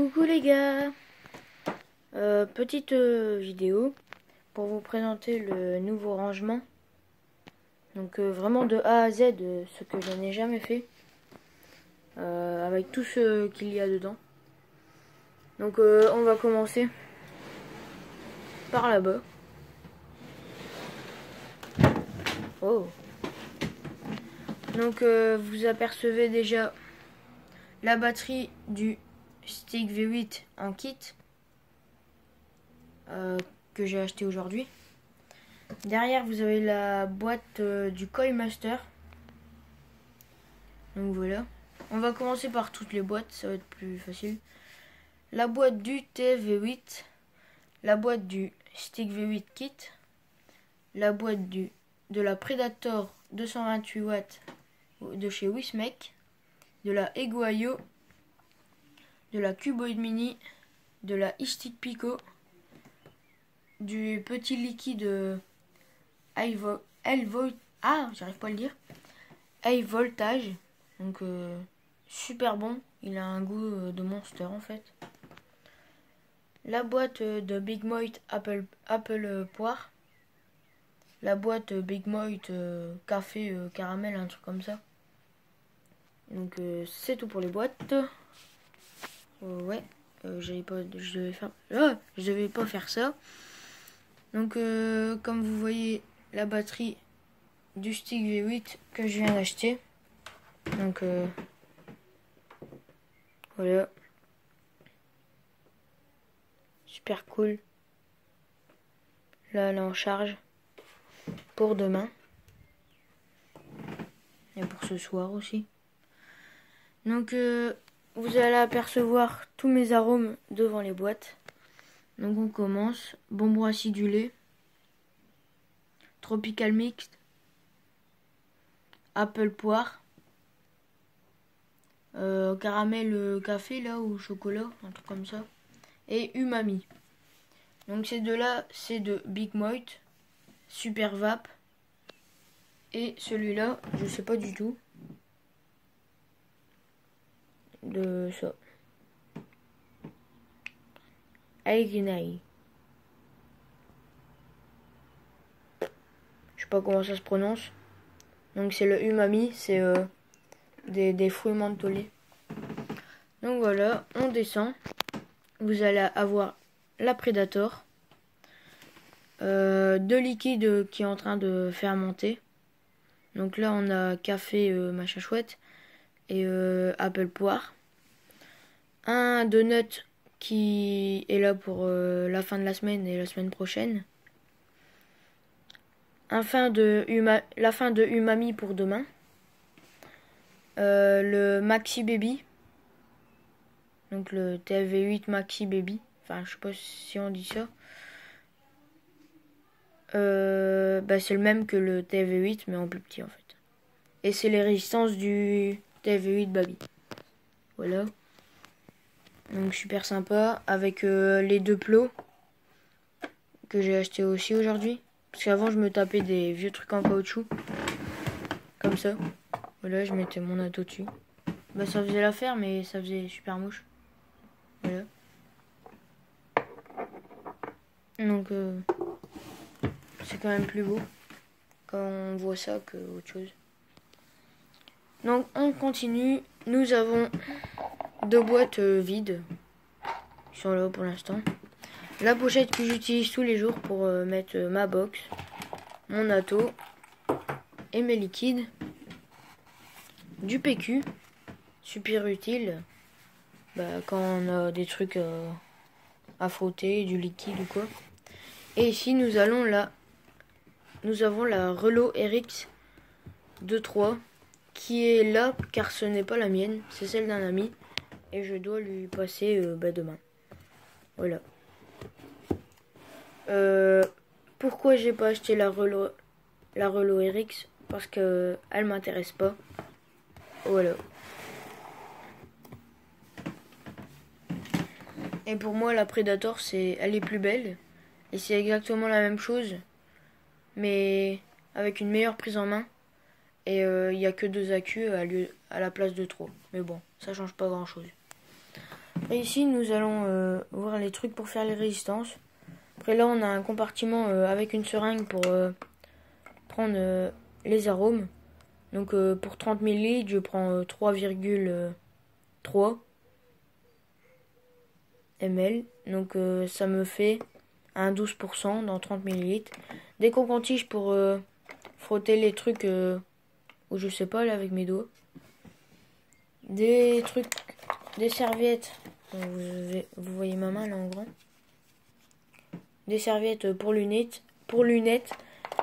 Coucou les gars, petite vidéo pour vous présenter le nouveau rangement. Donc vraiment de A à Z, ce que je n'ai jamais fait, avec tout ce qu'il y a dedans. Donc on va commencer par là-bas. Oh. Donc vous apercevez déjà la batterie du Stick V8 en kit que j'ai acheté aujourd'hui. Derrière vous avez la boîte du Coil Master. Donc voilà. On va commencer par toutes les boîtes, ça va être plus facile. La boîte du TF-V8, la boîte du Stick V8 kit, la boîte de la Predator 228 watts de chez Wismec, de la Eguayo, de la Cuboid Mini, de la E-Stick Pico, du petit liquide j'arrive pas à le dire, High Voltage, donc super bon, il a un goût de Monster en fait. La boîte de Big Moit Apple Poire, la boîte Big Moit café caramel, un truc comme ça. Donc c'est tout pour les boîtes. Ouais, je devais pas faire ça. Donc comme vous voyez, la batterie du Stick V8 que je viens d'acheter. Donc voilà, super cool. Là elle est en charge pour demain et pour ce soir aussi. Donc vous allez apercevoir tous mes arômes devant les boîtes. Donc on commence. Bonbon acidulé, Tropical Mix, Apple Poire, caramel café là ou chocolat, un truc comme ça, et umami. Donc ces deux là c'est de Big Moit, Super Vape, et celui-là je sais pas du tout de ça. Aiginai. Je sais pas comment ça se prononce. Donc c'est le umami, c'est des fruits mentholés. Donc voilà, on descend. Vous allez avoir la Predator, deux liquides qui est en train de fermenter. Donc là on a café machin chouette et apple poire. Un donut qui est là pour la fin de la semaine et la semaine prochaine. La fin de umami pour demain. Le Maxi Baby. Donc le TF-V8 Maxi Baby. Enfin, je sais pas si on dit ça. C'est le même que le TF-V8 mais en plus petit en fait. Et c'est les résistances du TF-V8 Baby. Voilà. Donc super sympa. Avec les deux plots que j'ai acheté aussi aujourd'hui. Parce qu'avant je me tapais des vieux trucs en caoutchouc. Comme ça. Voilà, je mettais mon ato dessus. Bah ça faisait l'affaire mais ça faisait super mouche. Voilà. Donc c'est quand même plus beau quand on voit ça que autre chose. Donc on continue. Nous avons deux boîtes vides qui sont là pour l'instant. La pochette que j'utilise tous les jours pour mettre ma box, mon ato et mes liquides. Du PQ, super utile quand on a des trucs à frotter, du liquide ou quoi. Et ici nous avons la Relo RX 2.3 qui est là car ce n'est pas la mienne, c'est celle d'un ami et je dois lui passer demain. Voilà. Pourquoi j'ai pas acheté la Relo RX? Parce que elle m'intéresse pas. Voilà. Et pour moi la Predator elle est plus belle et c'est exactement la même chose mais avec une meilleure prise en main et il n'y a que deux accus à la place de 3. Mais bon, ça change pas grand chose. Après ici nous allons ouvrir les trucs pour faire les résistances. Après là on a un compartiment avec une seringue pour prendre les arômes. Donc pour 30 ml je prends 3,3 ml. Donc ça me fait un 12% dans 30 ml. Des coton-tiges pour frotter les trucs ou je sais pas là avec mes doigts. Des trucs, des serviettes. Vous voyez ma main là en grand. Des serviettes pour lunettes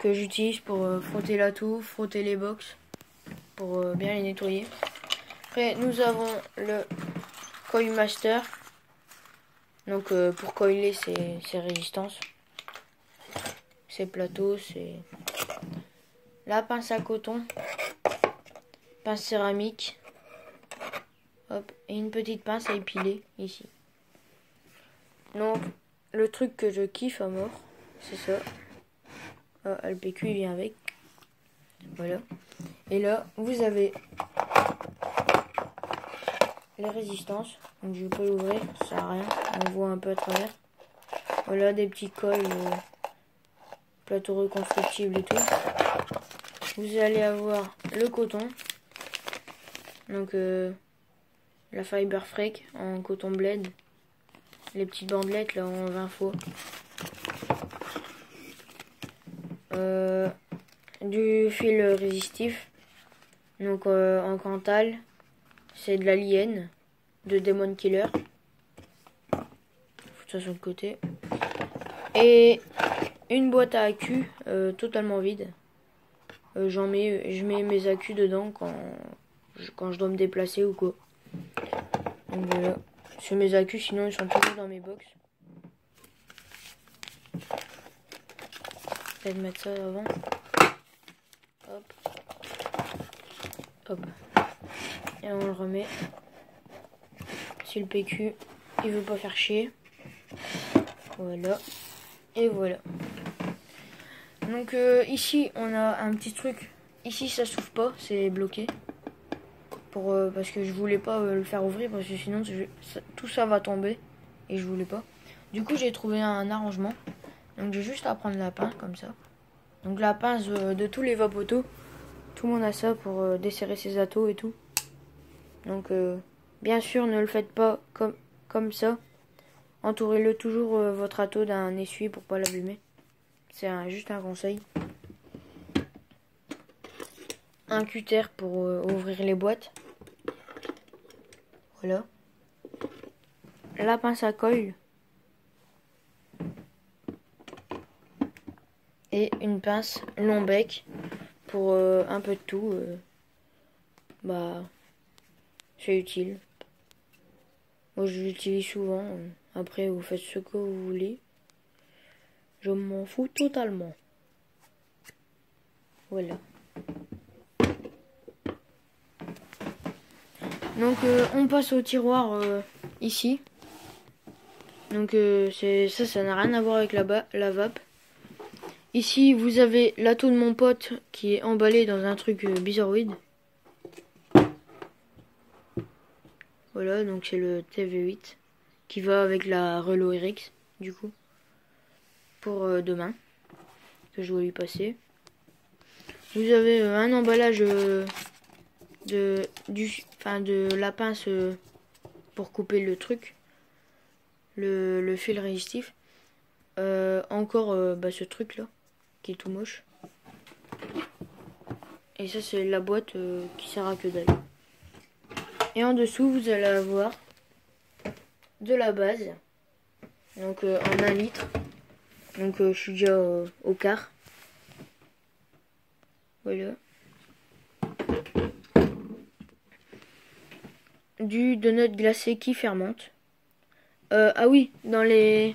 que j'utilise pour frotter la toux, frotter les box pour bien les nettoyer. Après nous avons le Coil Master. Donc pour coiler ses résistances. Ces plateaux, c'est la pince à coton, pince céramique, hop, et une petite pince à épiler ici. Donc le truc que je kiffe à mort, c'est ça. Ah, le PQ il vient avec. Voilà. Et là, vous avez les résistances. Donc je peux l'ouvrir, ça sert à rien. On voit un peu à travers. Voilà des petits coils. Plateau reconstructible et tout. Vous allez avoir le coton. Donc la Fiber Freak en coton bled. Les petites bandelettes là en 20 fois. Du fil résistif. Donc en Cantal. C'est de la lienne de Demon Killer. Faut ça sur le côté. Et une boîte à accus totalement vide. Je mets mes accus dedans quand je dois me déplacer ou quoi. Donc voilà. C'est mes accus, sinon ils sont toujours dans mes box. Peut-être mettre ça avant. Hop. Hop. Et on le remet. Si le PQ il veut pas faire chier. Voilà. Et voilà. Donc ici on a un petit truc. Ici ça s'ouvre pas, c'est bloqué. Parce que je voulais pas le faire ouvrir parce que sinon tout ça va tomber. Et je voulais pas. Du coup j'ai trouvé un arrangement. Donc j'ai juste à prendre la pince comme ça. Donc la pince de tous les vapotos. Tout le monde a ça pour desserrer ses atos et tout. Donc bien sûr ne le faites pas comme ça. Entourez-le toujours votre ato d'un essuie pour pas l'abîmer. C'est juste un conseil. Un cutter pour ouvrir les boîtes. Voilà. La pince à colle. Et une pince long bec pour un peu de tout. Bah, c'est utile. Moi je l'utilise souvent. Après vous faites ce que vous voulez. Je m'en fous totalement. Voilà. Donc on passe au tiroir ici. Donc ça n'a rien à voir avec la vape. Ici vous avez l'ato de mon pote qui est emballé dans un truc bizarroïde. Voilà, donc c'est le TV8 qui va avec la Relo RX du coup. Pour demain que je vais lui passer. Vous avez un emballage de la pince pour couper le truc, le fil résistif. Encore ce truc là qui est tout moche. Et ça c'est la boîte qui sert à que dalle. Et en dessous vous allez avoir de la base, donc en 1 litre. Donc je suis déjà au quart. Voilà. Du donut glacé qui fermente. Ah oui, dans les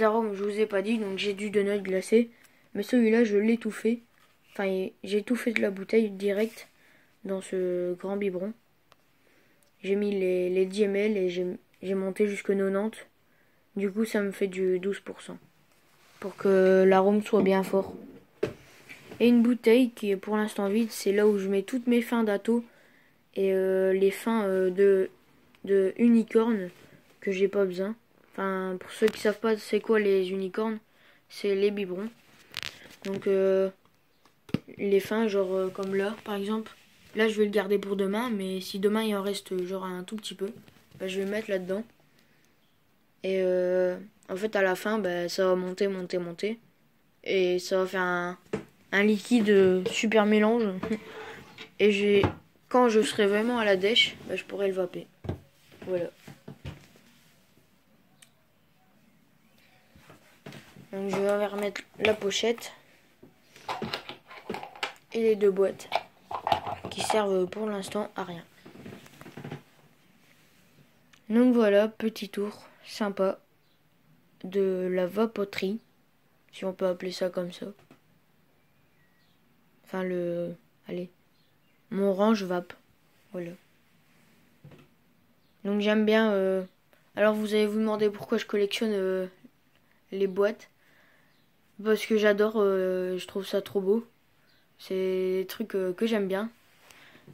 arômes, je vous ai pas dit, donc j'ai du donut glacé. Mais celui-là, je l'ai tout fait. Enfin, j'ai tout fait de la bouteille direct dans ce grand biberon. J'ai mis les 10 ml et j'ai monté jusqu'au 90. Du coup, ça me fait du 12%. Pour que l'arôme soit bien fort. Et une bouteille qui est pour l'instant vide, c'est là où je mets toutes mes fins d'ato et les fins de unicorne que j'ai pas besoin. Enfin, pour ceux qui savent pas c'est quoi les unicornes, c'est les biberons. Donc les fins, genre comme là par exemple. Là je vais le garder pour demain, mais si demain il en reste genre un tout petit peu, bah, je vais le mettre là-dedans. Et en fait à la fin, bah, ça va monter, monter, monter. Et ça va faire un liquide super mélange. Et quand je serai vraiment à la dèche, bah, je pourrai le vaper. Voilà. Donc je vais remettre la pochette et les deux boîtes qui servent pour l'instant à rien. Donc voilà, petit tour sympa de la vapoterie, si on peut appeler ça comme ça. Enfin allez, mon range vape, voilà. Donc j'aime bien. Alors vous allez vous demander pourquoi je collectionne les boîtes. Parce que j'adore, je trouve ça trop beau. C'est des trucs que j'aime bien.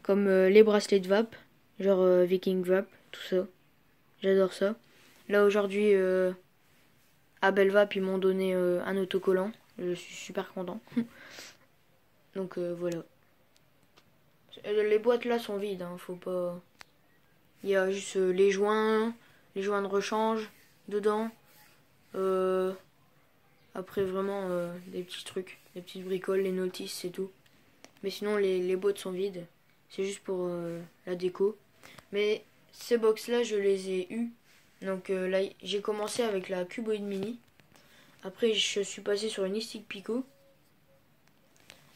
Comme les bracelets de vape, genre Viking Vape, tout ça. J'adore ça. Là aujourd'hui, à Belvape, ils m'ont donné un autocollant. Je suis super content. Donc voilà. Les boîtes là sont vides, hein, faut pas. Il y a juste les joints de rechange dedans. Après vraiment des petits trucs, des petites bricoles, les notices, c'est tout. Mais sinon les boîtes sont vides. C'est juste pour la déco. Mais ces box là je les ai eues. Donc là j'ai commencé avec la Cuboid Mini. Après je suis passé sur une Istic Pico.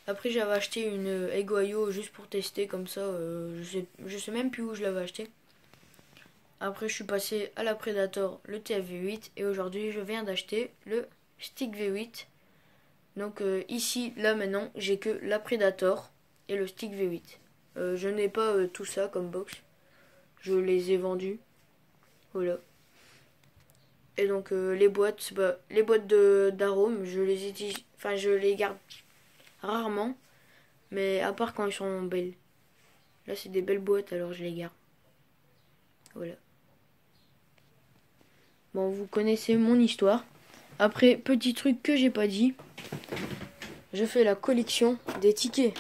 Après j'avais acheté une Egoyo juste pour tester comme ça. Je sais même plus où je l'avais acheté. Après je suis passé à la Predator, le TFV8. Et aujourd'hui je viens d'acheter le Stick V8. Donc ici, là maintenant, j'ai que la Predator et le Stick V8. Je n'ai pas tout ça comme box. Je les ai vendus. Voilà. Et donc les boîtes, les boîtes d'arômes, je les utilise, enfin je les garde rarement. Mais à part quand elles sont belles. Là c'est des belles boîtes, alors je les garde. Voilà. Bon, vous connaissez mon histoire. Après, petit truc que j'ai pas dit. Je fais la collection des tickets.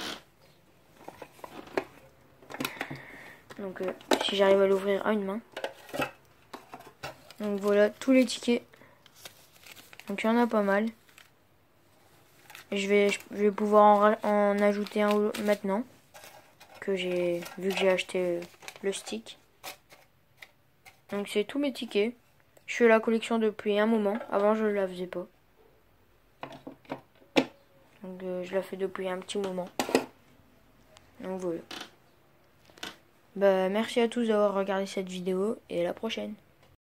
Donc si j'arrive à l'ouvrir à une main. Donc voilà tous les tickets. Donc il y en a pas mal. Et je vais pouvoir en ajouter un maintenant. Vu que j'ai acheté le stick. Donc c'est tous mes tickets. Je fais la collection depuis un moment. Avant je ne la faisais pas. Donc je la fais depuis un petit moment. Donc voilà. Bah merci à tous d'avoir regardé cette vidéo et à la prochaine.